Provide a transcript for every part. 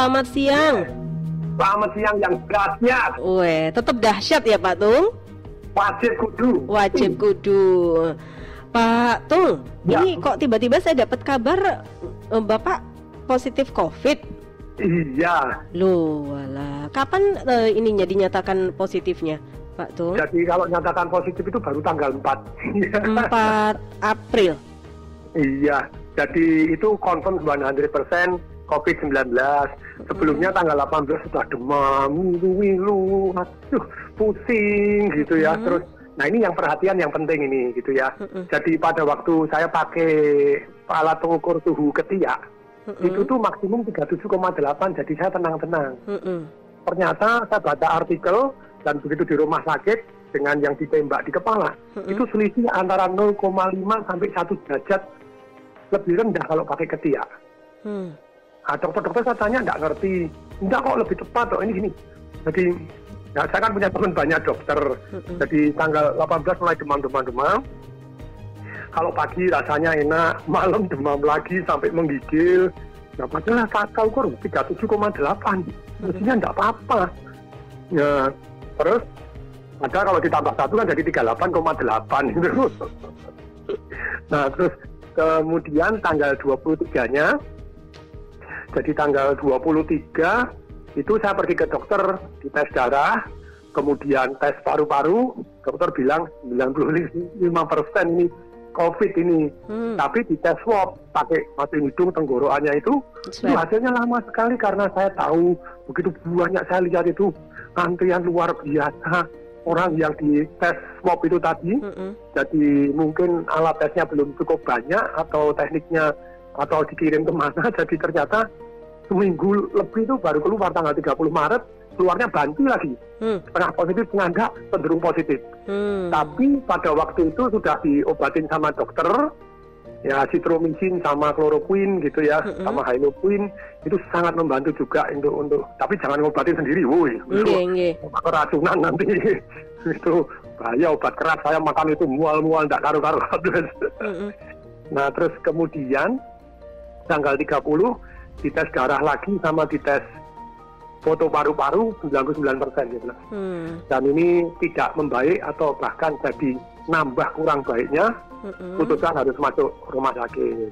selamat siang. Selamat siang yang dahsyat. Weh, tetap dahsyat ya Pak Tung? Wajib kudu. Wajib kudu. Pak Tung, Ya. ini kok tiba-tiba saya dapat kabar Bapak positif COVID? Iya. Loh, walah. Kapan ininya dinyatakan positifnya, Pak Tung? Jadi kalau nyatakan positif itu baru tanggal 4. 4 April. Iya. Jadi itu confirm 100% COVID-19. Sebelumnya tanggal 18 sudah demam, ngilu, aduh, pusing gitu ya. Terus, nah ini yang perhatian yang penting ini gitu ya. Jadi pada waktu saya pakai alat pengukur suhu ketiak, itu tuh maksimum 37,8, jadi saya tenang-tenang. Ternyata saya baca artikel dan begitu di rumah sakit dengan yang ditembak di kepala, itu selisih antara 0,5 sampai 1 derajat lebih rendah kalau pakai ketiak. Nah, dokter-dokter saya tanya nggak ngerti, enggak kok lebih cepat kok ini gini. Jadi, ya, saya kan punya teman banyak dokter. Jadi tanggal 18 mulai demam. Kalau pagi rasanya enak, malam demam lagi sampai menggigil. Nah, padahal saat ukur 37,8, mestinya nggak apa-apa. Ya, terus ada kalau ditambah 1 kan jadi 38,8 gitu. Nah, terus kemudian tanggal 23-nya, jadi tanggal 23 itu saya pergi ke dokter, dites darah, kemudian tes paru-paru, dokter bilang 95% ini COVID ini. Tapi di tes swab pakai masukin hidung tenggorokannya itu hasilnya lama sekali karena saya tahu begitu banyak saya lihat itu antrian luar biasa orang yang di tes swab itu tadi. Jadi mungkin alat tesnya belum cukup banyak atau tekniknya atau dikirim kemana, jadi ternyata seminggu lebih itu baru keluar tanggal 30 Maret, keluarnya bantu lagi. Setengah positif, setengah enggak, cenderung positif. Tapi pada waktu itu sudah diobatin sama dokter, ya citromycin sama chloroquine gitu ya, sama hydroquine, itu sangat membantu juga untuk tapi jangan ngobatin sendiri, woi. Keracunan nanti. Itu bahaya obat keras, saya makan itu mual-mual, enggak karu-karu. Nah, terus kemudian tanggal 30 dites darah lagi sama dites foto paru-paru 99% gitu. Dan ini tidak membaik atau bahkan jadi nambah kurang baiknya, putuskan harus masuk rumah sakit.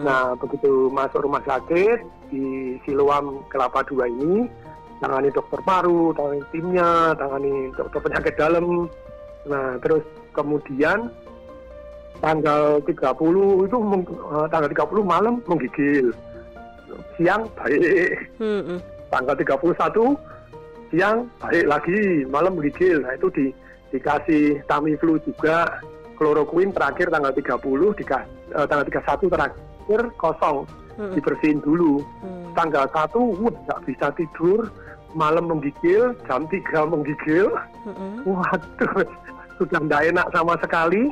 Nah, begitu masuk rumah sakit di Siloam Kelapa II ini, tangani dokter paru, tangani timnya, tangani dokter penyakit dalam. Nah, terus kemudian tanggal 30 itu tanggal 30 malam menggigil, siang baik. Tanggal 31 siang baik lagi, malam menggigil. Nah, itu dikasih Tamiflu juga, chloroquine terakhir tanggal 30, tanggal 31 terakhir kosong, dibersihin dulu. Tanggal 1 nggak bisa tidur, malam menggigil, jam 3 menggigil. Waduh, sudah nggak enak sama sekali.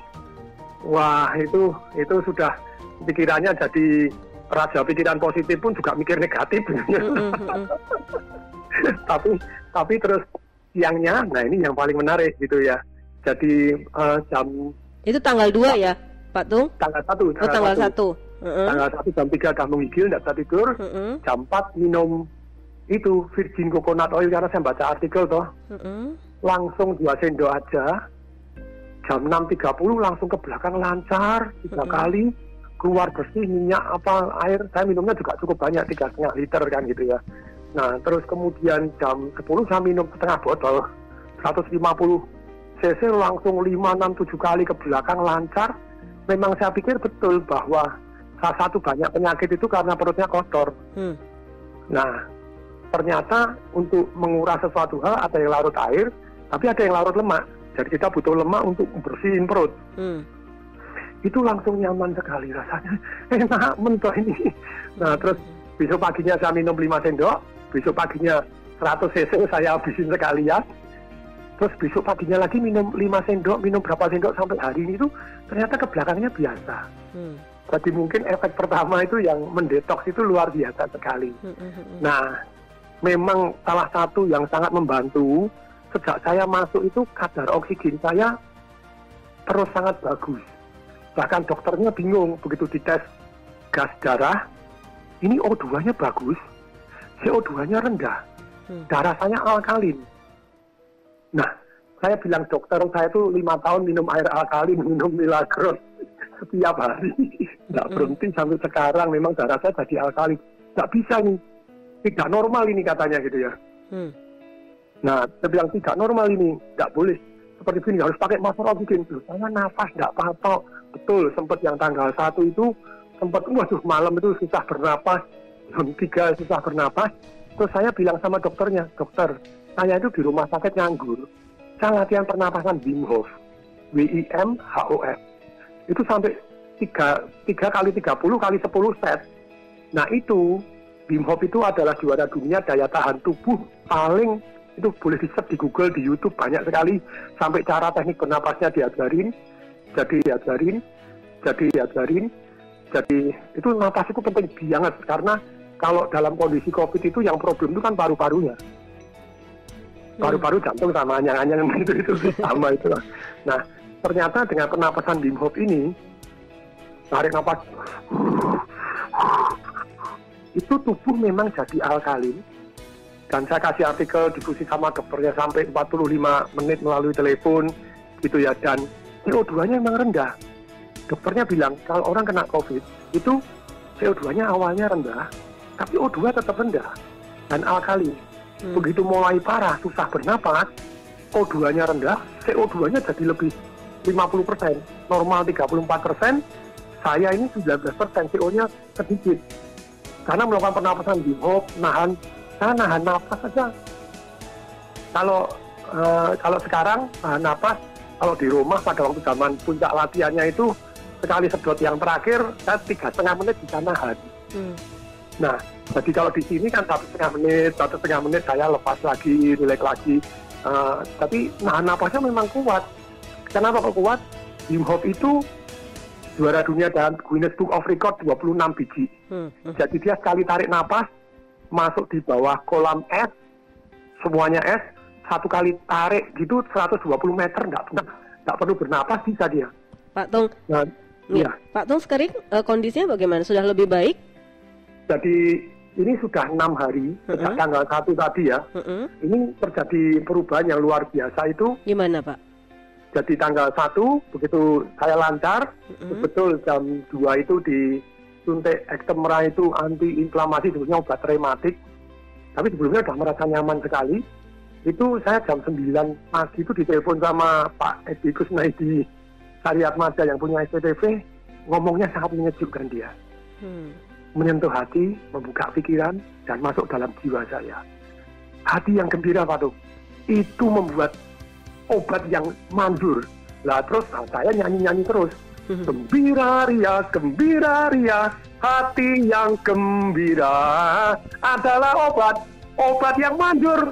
Wah, itu sudah pikirannya jadi raja pikiran positif pun juga mikir negatif. Tapi terus siangnya, nah ini yang paling menarik gitu ya. Jadi jam itu tanggal 2 ya, Pak Tung? Tanggal 1. Tanggal 1. Tanggal 1 jam 3 udah menggigil, nggak bisa tidur. Jam 4 minum itu virgin coconut oil karena saya baca artikel toh. Langsung 2 sendok aja. Jam 6.30 langsung ke belakang lancar 3 kali, keluar bersih, minyak apa air, saya minumnya juga cukup banyak, 3,5 liter kan gitu ya. Nah, terus kemudian jam 10 saya minum setengah botol 150 cc, langsung 5, 6, 7 kali ke belakang lancar. Memang saya pikir betul bahwa salah satu banyak penyakit itu karena perutnya kotor. Nah, ternyata untuk menguras sesuatu hal ada yang larut air, tapi ada yang larut lemak. Jadi kita butuh lemak untuk bersihin perut. Itu langsung nyaman sekali rasanya. Enak mentok ini. Nah, terus besok paginya saya minum 5 sendok. Besok paginya 100 cc saya habisin sekalian. Terus besok paginya lagi minum 5 sendok. Minum berapa sendok sampai hari ini itu ternyata ke belakangnya biasa. Jadi mungkin efek pertama itu yang mendetoks itu luar biasa sekali. Nah, memang salah satu yang sangat membantu, sejak saya masuk itu kadar oksigen saya terus sangat bagus. Bahkan dokternya bingung begitu dites gas darah, ini O2-nya bagus. CO2-nya rendah, darah saya alkalin. Nah, saya bilang dokter, saya tuh 5 tahun minum air alkalin, minum Milagros setiap hari, nggak berhenti sampai sekarang. Memang darah saya jadi alkalin, nggak bisa nih, tidak normal ini katanya gitu ya. Nah, saya bilang tidak normal ini, nggak boleh seperti ini, harus pakai masker oksigen. Saya nafas nggak apa-apa. Betul, sempat yang tanggal 1 itu sempat, waduh, malam itu susah bernapas, jam 3 susah bernapas. Terus saya bilang sama dokternya, dokter, saya itu di rumah sakit nganggur, saya latihan pernapasan Wim Hof, WIMHOF. Itu sampai 3 kali 30 kali 10 set. Nah itu, Wim Hof itu adalah juara dunia daya tahan tubuh paling, itu boleh di-search di Google, di YouTube, banyak sekali. Sampai cara teknik bernapasnya diajarin. Jadi itu napas itu penting banget, karena kalau dalam kondisi COVID itu yang problem itu kan paru-parunya. Paru-paru, jantung sama anyang-anyang itu sama itu. Nah, ternyata dengan pernapasan Wim Hof ini, tarik napas, itu tubuh memang jadi alkalin. Dan saya kasih artikel, diskusi sama dokternya sampai 45 menit melalui telepon gitu ya, dan CO2-nya memang rendah. Dokternya bilang kalau orang kena COVID itu CO2-nya awalnya rendah, tapi O2 tetap rendah dan alkalin. Begitu mulai parah, susah bernapas, O2-nya rendah, CO2-nya jadi lebih 50%, normal 34%, saya ini 19%, CO-nya sedikit. Karena melakukan pernapasan Wim Hof, saya nahan nafas saja. Kalau sekarang nahan nafas, kalau di rumah pada waktu zaman puncak latihannya itu, sekali sedot yang terakhir, saya 3,5 menit bisa nahan. Nah, jadi kalau di sini kan 1,5 menit saya lepas lagi, relax lagi. Tapi nahan napasnya memang kuat. Kenapa kok kuat? Wim Hof itu juara dunia dalam Guinness Book of Record 26 biji. Jadi dia sekali tarik napas, masuk di bawah kolam es, semuanya es, satu kali tarik gitu 120 meter, nggak perlu bernapas, bisa dia. Pak Tung, nah, ya. Pak Tung sekarang kondisinya bagaimana? Sudah lebih baik? Jadi ini sudah 6 hari, sejak tanggal 1 tadi ya. Ini terjadi perubahan yang luar biasa itu. Gimana Pak? Jadi tanggal 1, begitu saya lancar, betul jam 2 itu disuntik Actemra itu anti-inflamasi, sebetulnya obat rematik. Tapi sebelumnya sudah merasa nyaman sekali. Itu saya jam 9 pagi itu ditelepon sama Pak Edi Kusnaidi, Syariat Madya yang punya SPTV, ngomongnya sangat menyejukkan dia. Menyentuh hati, membuka pikiran, dan masuk dalam jiwa saya. Hati yang gembira, Pak Tung, itu membuat obat yang manjur. Lah terus saya nyanyi-nyanyi terus. Gembira ria, hati yang gembira adalah obat yang manjur,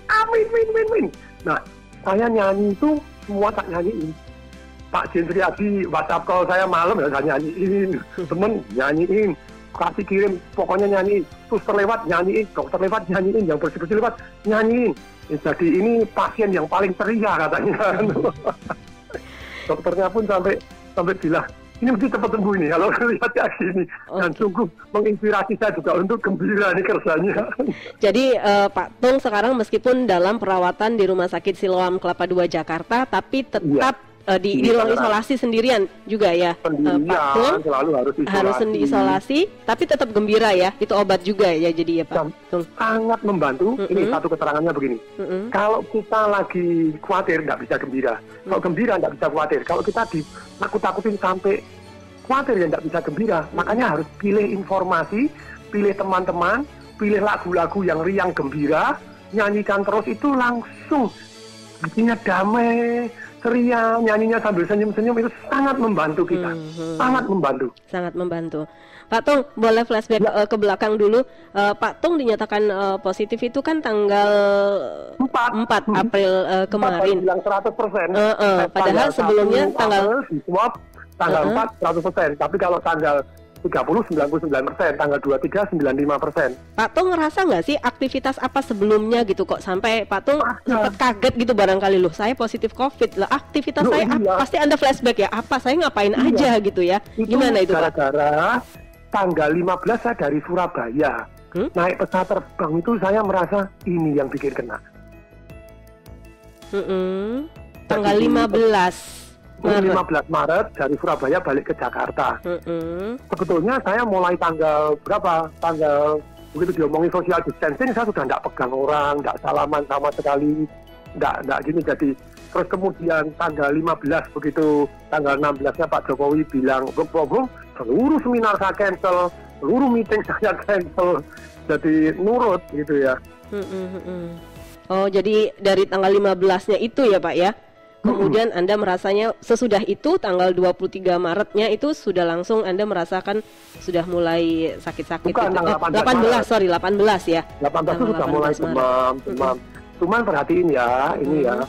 amin. Nah, saya nyanyi itu, semua tak nyanyiin. Pak Jen Triadi WhatsApp call saya malam ya, saya nyanyiin, temen nyanyiin, kasih kirim, pokoknya nyanyiin, suster lewat nyanyiin, dokter lewat nyanyiin, yang bersih-bersih lewat nyanyiin. Jadi ini pasien yang paling ceria katanya. Dokternya pun sampai bilang, ini mesti cepat sembuh ini kalau lihat kayak gini. Dan sungguh menginspirasi saya juga untuk gembira nih kerjanya. Jadi Pak Tung sekarang meskipun dalam perawatan di Rumah Sakit Siloam Kelapa II Jakarta, tapi tetap di ruang isolasi sendirian juga ya, Pak Tung? Selalu harus diisolasi, tapi tetap gembira ya. Itu obat juga ya, jadi ya Pak Tung. Sangat membantu. Ini satu keterangannya begini. Kalau kita lagi khawatir nggak bisa gembira. Kalau gembira nggak bisa khawatir. Kalau kita ditakut-takutin sampai khawatir ya nggak bisa gembira. Makanya harus pilih informasi, pilih teman-teman, pilih lagu-lagu yang riang gembira, nyanyikan terus, itu langsung bikinnya damai, ceria, nyanyinya sambil senyum-senyum, itu sangat membantu kita. Sangat membantu. Pak Tung, boleh flashback ke belakang dulu. Pak Tung dinyatakan positif itu kan tanggal 4 April kemarin. Bilang 100%. Padahal sebelumnya tanggal 4 100%. Tapi kalau tanggal 30 99%, tanggal 23 95%. Pak Tung ngerasa nggak sih aktivitas apa sebelumnya gitu kok sampai Pak Tung sempat kaget gitu barangkali, loh saya positif COVID lah, aktivitas saya pasti Anda flashback ya, apa saya ngapain aja gitu ya. Gimana itu Pak? Gara-gara tanggal 15 saya dari Surabaya naik pesawat terbang itu saya merasa ini yang bikin kena. Tanggal 15 Maret dari Surabaya balik ke Jakarta. Sebetulnya saya mulai tanggal berapa? Begitu diomongin social distancing, saya sudah tidak pegang orang, tidak salaman sama sekali, tidak gini. Jadi terus kemudian tanggal 15 begitu, tanggal 16-nya Pak Jokowi bilang, seluruh seminar saya cancel, seluruh meeting saya cancel. Jadi nurut gitu ya. Oh, jadi dari tanggal 15-nya itu ya Pak ya. Kemudian Anda merasanya sesudah itu tanggal 23 Maretnya itu sudah langsung Anda merasakan sudah mulai sakit-sakit. Bukan, gitu. tanggal 18 ya. 18 itu sudah mulai demam. Cuman perhatiin ya, ini ya,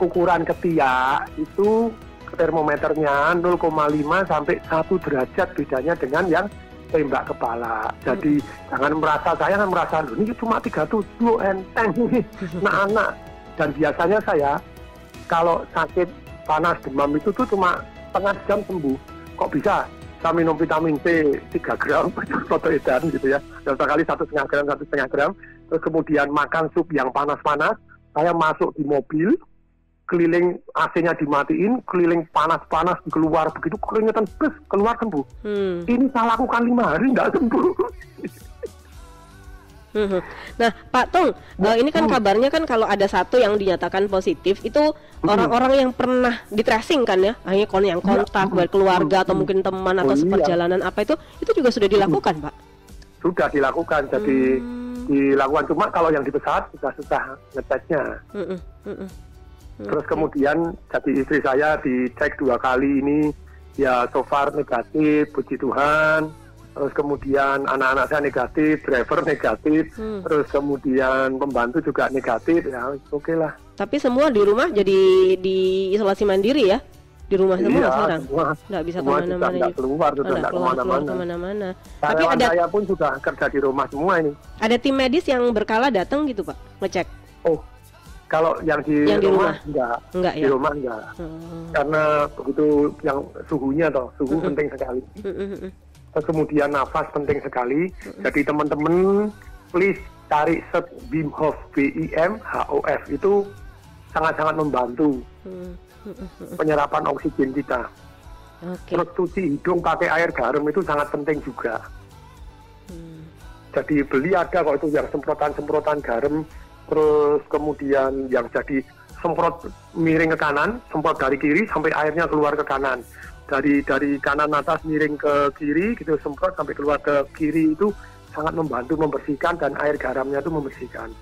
ukuran ketiak itu termometernya 0,5 sampai 1 derajat bedanya dengan yang tembak kepala. Jadi jangan merasa, saya kan merasa ini cuma 37 enteng nih, anak-anak. Dan biasanya saya kalau sakit panas demam itu tuh cuma setengah jam sembuh. Kok bisa? Saya minum vitamin C 3 gram protein gitu ya. Dan sekali 1,5 gram. Terus kemudian makan sup yang panas-panas. Saya masuk di mobil, keliling AC-nya dimatiin, keliling panas-panas keluar, begitu keringetan bus keluar sembuh. Ini saya lakukan 5 hari nggak sembuh. Nah Pak Tung, ini kan kabarnya kan kalau ada satu yang dinyatakan positif itu orang-orang yang pernah di tracing kan ya, hanya yang kontak keluarga atau mungkin teman atau seperjalanan apa itu juga sudah dilakukan Pak? Sudah dilakukan, jadi dilakukan, cuma kalau yang di pesawat sudah susah ngeceknya. Terus kemudian jadi istri saya dicek 2 kali ini, ya so far negatif, puji Tuhan. Terus kemudian anak-anak saya negatif, driver negatif, terus kemudian pembantu juga negatif, ya oke lah. Tapi semua di rumah jadi di isolasi mandiri ya? Di rumah semua sekarang? Nggak bisa kemana-mana. Nggak keluar, sudah nggak kemana-mana. Tapi ada, saya pun sudah kerja di rumah semua ini. Ada tim medis yang berkala datang gitu Pak, ngecek? Oh, kalau yang di rumah enggak ya? Di rumah enggak. Karena begitu yang suhunya suhu penting sekali. Terus kemudian nafas penting sekali. Jadi teman-teman please cari set Wim Hof, WIMHOF, itu sangat-sangat membantu penyerapan oksigen kita. Terus cuci hidung pakai air garam itu sangat penting juga. Jadi beli ada kok itu yang semprotan garam. Terus kemudian yang jadi semprot miring ke kanan, semprot dari kiri sampai airnya keluar ke kanan. Dari kanan atas miring ke kiri gitu, semprot sampai keluar ke kiri, itu sangat membantu membersihkan dan air garamnya itu membersihkan.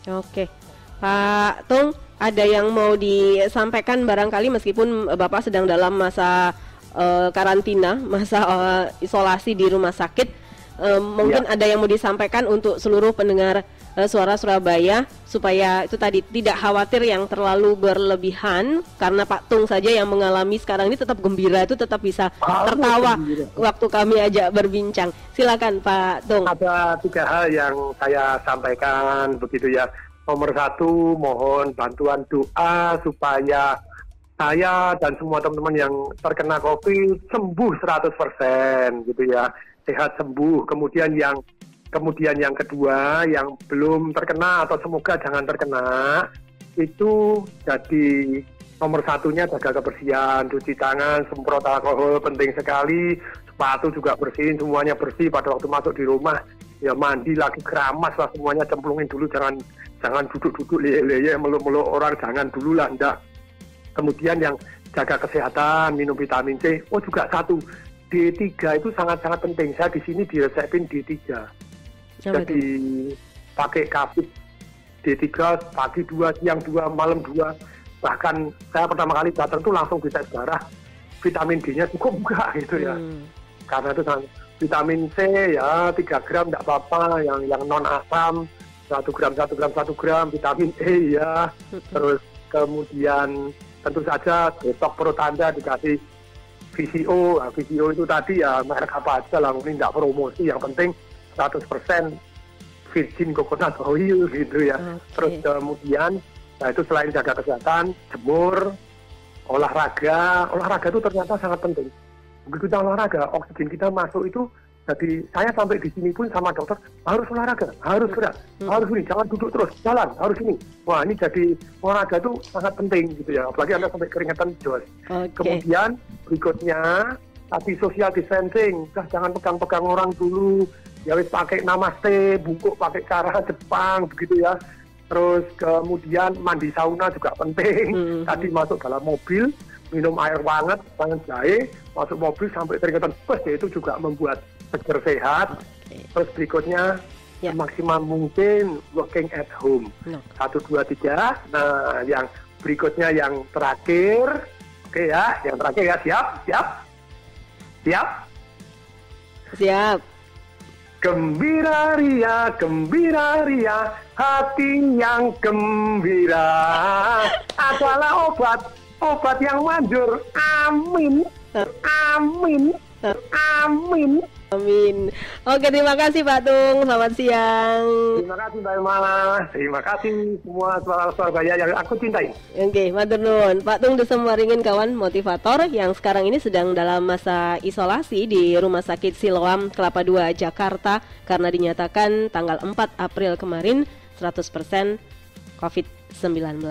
Oke. Pak Tung, ada yang mau disampaikan barangkali meskipun Bapak sedang dalam masa karantina, masa isolasi di rumah sakit, mungkin ada yang mau disampaikan untuk seluruh pendengar Suara Surabaya supaya itu tadi tidak khawatir yang terlalu berlebihan, karena Pak Tung saja yang mengalami sekarang ini tetap gembira, itu tetap bisa tertawa waktu kami ajak berbincang. Silakan Pak Tung. Ada 3 hal yang saya sampaikan begitu ya. Nomor 1, mohon bantuan doa supaya saya dan semua teman-teman yang terkena COVID sembuh 100% gitu ya, sehat sembuh. Kemudian yang kedua, yang belum terkena atau semoga jangan terkena, itu jadi nomor 1-nya jaga kebersihan, cuci tangan, semprot alkohol penting sekali, sepatu juga bersihin, semuanya bersih pada waktu masuk di rumah, ya mandi lagi keramas lah semuanya, cemplungin dulu, jangan duduk-duduk leye-leye meluk-meluk orang, jangan dulu lah, enggak. Kemudian yang jaga kesehatan, minum vitamin C, juga 1, D3 itu sangat-sangat penting. Saya di sini diresepin D3. Jadi pakai kapit D3 pagi 2, siang 2, malam 2. Bahkan saya pertama kali datang tuh langsung dites darah, vitamin D-nya cukup enggak gitu ya. Karena itu vitamin C ya 3 gram enggak apa-apa, yang non asam 1 gram, vitamin E ya. Terus kemudian tentu saja besok perut Anda dikasih VCO. Nah, VCO itu tadi ya merek apa aja lah, ini enggak promosi, yang penting 100% virgin coconut oil gitu ya. Terus kemudian, nah itu selain jaga kesehatan, jemur, olahraga itu ternyata sangat penting. Begitu kita olahraga, oksigen kita masuk itu Jadi saya sampai di sini pun sama dokter harus olahraga, harus gerak, harus ini, jangan duduk terus, jalan, harus ini. Wah ini jadi olahraga itu sangat penting gitu ya, apalagi Anda sampai keringetan jos. Kemudian berikutnya tadi social distancing, jangan pegang-pegang orang dulu, ya wis pakai namaste, bungkuk pakai cara Jepang begitu ya. Terus kemudian mandi sauna juga penting. Tadi masuk dalam mobil, minum air hangat, tangan jahe, masuk mobil sampai keringetan, itu juga membuat seger sehat. Terus berikutnya maksimal mungkin working at home. 1, 2, 3. Nah, yang berikutnya yang terakhir, oke ya, yang terakhir ya, siap. Gembira ria, hati yang gembira adalah obat yang manjur. Amin. Oke, terima kasih Pak Tung. Selamat siang. Terima kasih Mbak Mala. Terima kasih semua suara Surabaya yang aku cintai. Oke, matur nuwun. Pak Tung Desemaringin kawan motivator yang sekarang ini sedang dalam masa isolasi di Rumah Sakit Siloam Kelapa II Jakarta karena dinyatakan tanggal 4 April kemarin 100% COVID-19.